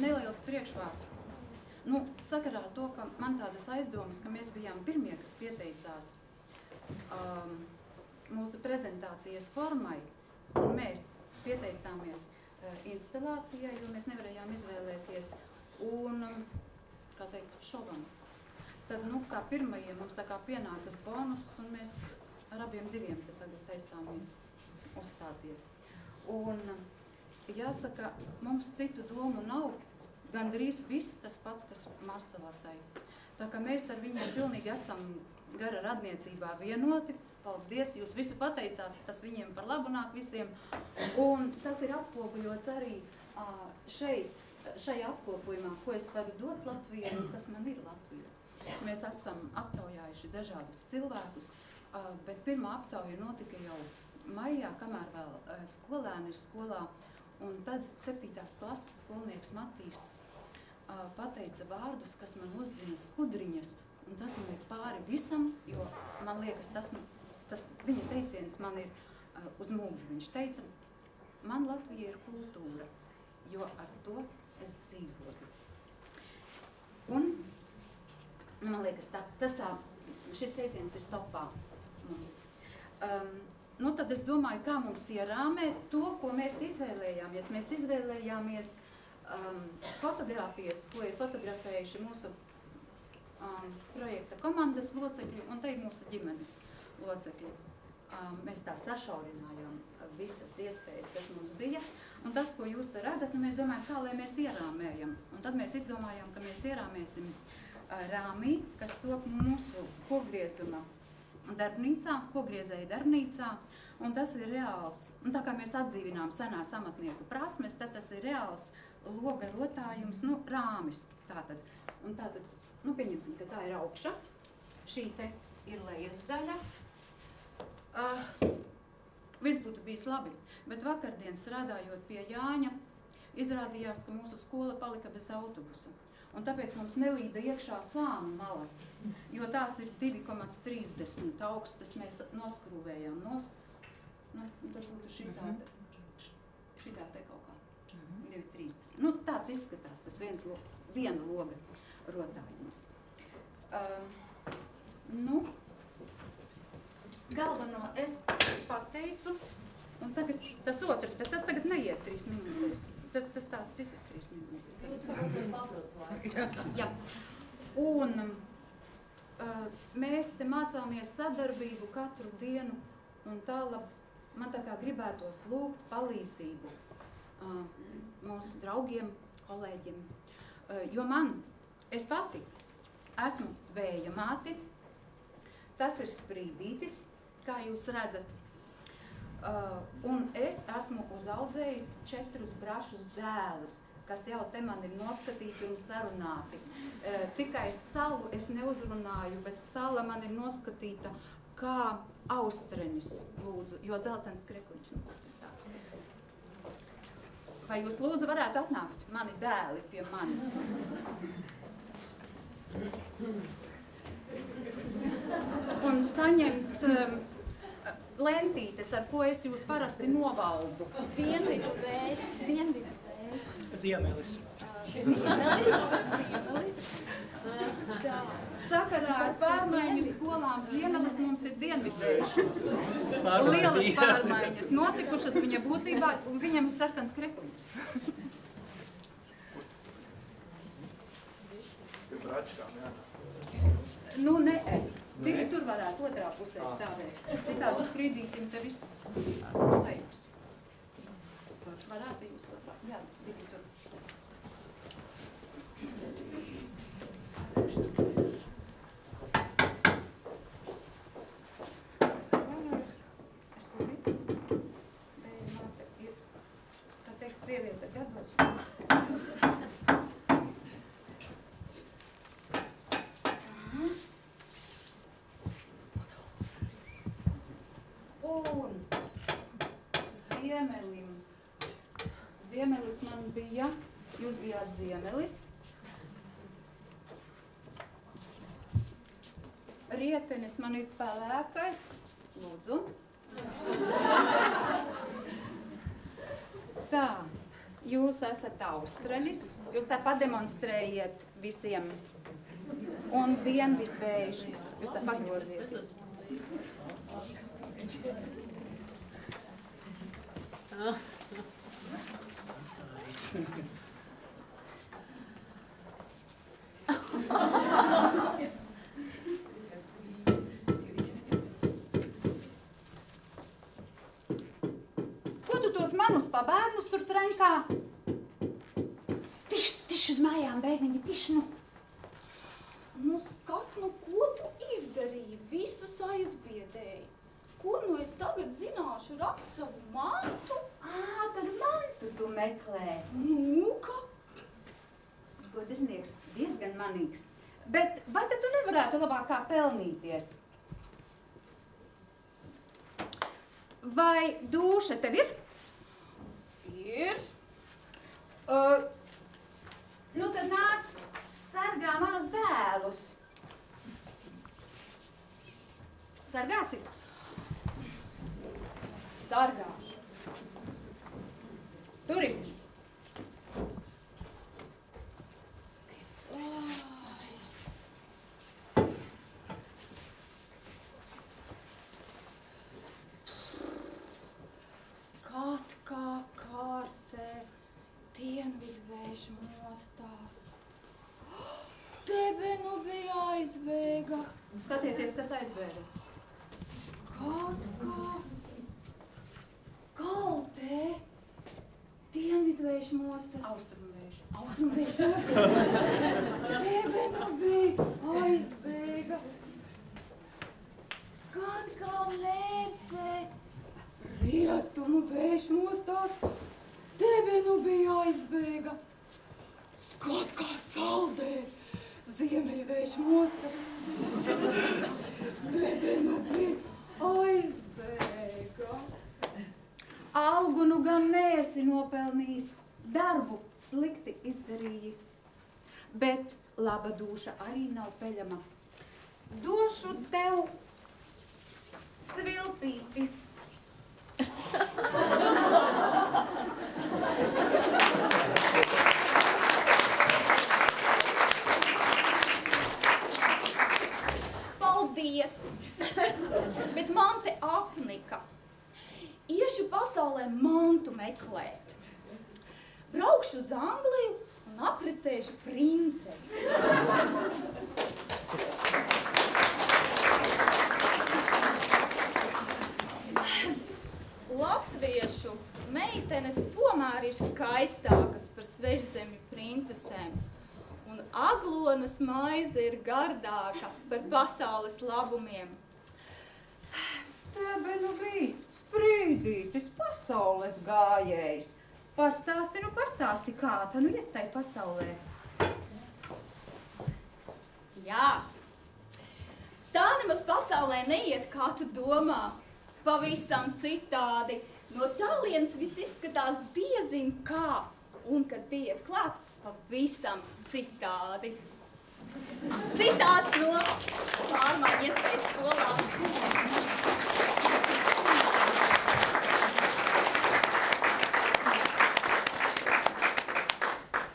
neliels priekšvārds. Nu, sakarā ar to, ka man tādas aizdomas, ka mēs bijām pirmie, kas pieteicās mūsu prezentācijas formai, un mēs pieteicāmies instalācijai, jo mēs nevarējām izvēlēties, un, kā teikt, šovam. Tad, nu, kā pirmajiem mums tā kā pienākas bonus, un mēs ar abiem diviem te tagad taisāmies uzstāties. Un jāsaka, mums citu domu nav, gandrīz viss tas pats, kas Masalacai. Tā kā mēs ar viņiem pilnīgi esam gara radniecībā vienoti. Paldies, jūs visu pateicāt, tas viņiem par labu nāk visiem. Un tas ir atspoguļots arī šajā apkopojumā, ko es varu dot Latvijai un kas man ir Latvija. Mēs esam aptaujājuši dažādus cilvēkus, bet pirmā aptauja notika jau maijā, kamēr vēl skolēni ir skolā. Un tad 7. klases skolnieks Matīs pateica vārdus, kas man uzdzina skudriņas. Un tas man ir pāri visam, jo man liekas, viņa teiciens man ir uz mūžu. Viņš teica, man Latvija ir kultūra, jo ar to es dzīvoju. Un man liekas, šis teiciens ir topā mums. Nu, tad es domāju, kā mums ierāmēt to, ko mēs izvēlējāmies. Mēs izvēlējāmies fotogrāfijas, ko ir fotografējuši mūsu projekta komandas locekļi, un te ir mūsu ģimenes locekļi. Mēs tā sašaurinājām visas iespējas, kas mums bija. Un tas, ko jūs te redzat, mēs domājam, kā lai mēs ierāmējam. Un tad mēs izdomājām, ka mēs ierāmēsim rāmī, kas top mūsu kogriezuma darbnīcā, kogriezēja darbnīcā, un tas ir reāls, un tā kā mēs atdzīvinām senās amatnieku prasmes, tad tas ir reāls loga rotājums, nu, rāmis, tātad. Un tātad, nu, pieņemsim, ka tā ir augša, šī te ir lejas daļa. Viss būtu bijis labi, bet vakardien strādājot pie Jāņa, izrādījās, ka mūsu skola palika bez autobusa. Un tāpēc mums nelīda iekšā sānu malas, jo tās ir 2,30 augstas, mēs noskrūvējām nost. Nu, tad būtu šitā te kaut kā, 2,30. Nu, tāds izskatās tas viena loga rotājums. Nu, galveno es pateicu, un tagad tas otrs, bet tas tagad neiet 3 minūtes. Tas tās citas 3 minūtes. Jā. Un mēs te mācāmies sadarbību katru dienu, un tālāk man tā kā gribētos lūgt palīdzību mūsu draugiem, kolēģiem. Jo es pati esmu vēja māti, tas ir Sprīdītis, kā jūs redzat. Un es esmu uzaudzējis 4 brašus dēlus, kas jau te man ir noskatīti un sarunāti. Tikai salu es neuzrunāju, bet sala man ir noskatīta kā Austrenis, lūdzu, jo dzeltens krekliņš, nu, tas tāds. Vai jūs lūdzu varētu atnākt mani dēli pie manis? Un saņemt lentītes, ar ko es jūs parasti novaldu. Dienvidu vējš. Ziemelis. Sakarā ar pārmaiņu skolām Ziemelis mums ir dienvidvējš. Lielas pārmaiņas notikušas viņa būtībā, un viņam ir sarkans krekliņš. Nu, ne. Divi tur varētu otrā pusē stāvēt. Citādi Sprīdītim te viss sajūgs. Varētu jūs otrā? Jā, divi tur. Es atvainojos. Es to vidu. Vēja māte ir, tā teikt, sieviete gados. Un Ziemelis man bija, jūs bijāt Ziemelis. Rietenis man ir pelēkais, lūdzu. Tā, jūs esat Austrenis. Jūs tā pademonstrējiet visiem. Un dienvidvēži. Jūs tā pagroziet. Ko tu tos manus pabērnus tur trenkā? Tiš uz mājām, bērniņi, tiš nu. Nu, skat, nu, ko tu izdarīji? Visus aizbiedēji. Kur nu es tagad zināšu rakt savu mantu? Tad mantu tu meklē. Nu, ka? Gudrinieks diezgan manīgs. Bet vai tad tu nevarētu labākā pelnīties? Vai dūša tev ir? Ir. Nu tad nāc, sargā manus dēlus. Sargāsi? Sargāšu. Turi. Skat, kā kārsē dienvidvēžu mostās. Tebe nu bija aizbēga. Skatieties, kas aizbēga. Skat, kā kaldē dienvidvēžu mostas. Austrumvēžu. Austrumvēžu mostas. Tebe nu bija aizbēga. Skat, kā mērcē rietumu vēžu mostās. Tebe nu bija aizbēga. Skat, kā saldē ziemeļvēžu mostas. Tebe nu bija aizbēga. Algu nu gan neesi nopelnījis, darbu slikti izdarīji. Bet laba dūša arī nav peļama. Došu tev svilpīti. Paldies! Bet man te apnika. Iešu pasaulē mantu meklēt. Braukšu uz Angliju un apprecēšu princesi. Latviešu meitenes tomēr ir skaistākas par svežzemju princesēm. Un aglonas maize ir gardāka par pasaules labumiem. Tebe nu bija sprīdītis pasaules gājējs. Pastāsti, kā ta nu iet tai pasaulē. Jā, tā nemaz pasaulē neiet, kā tu domā. Pavisam citādi. No tālienes viss izskatās diezin kā. Un, kad pieiet klāt, pavisam citādi. Citāds no pārmaiņu iespējas skolā.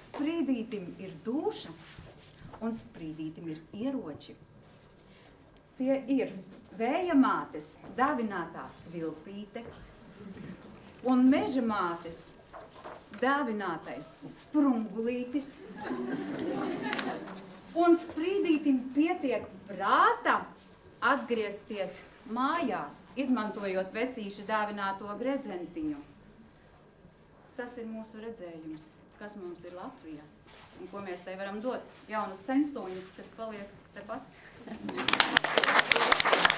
Sprīdītim ir dūša un sprīdītim ir ieroči. Tie ir vēja mātes dāvinātā svilpīte un meža mātes dāvinātais sprungulītis. Un sprīdītim pietiek prāta atgriezties mājās, izmantojot vecīša dāvināto gredzentiņu. Tas ir mūsu redzējums, kas mums ir Latvija un ko mēs tai varam dot. Jaunus sensoņus, kas paliek tepat.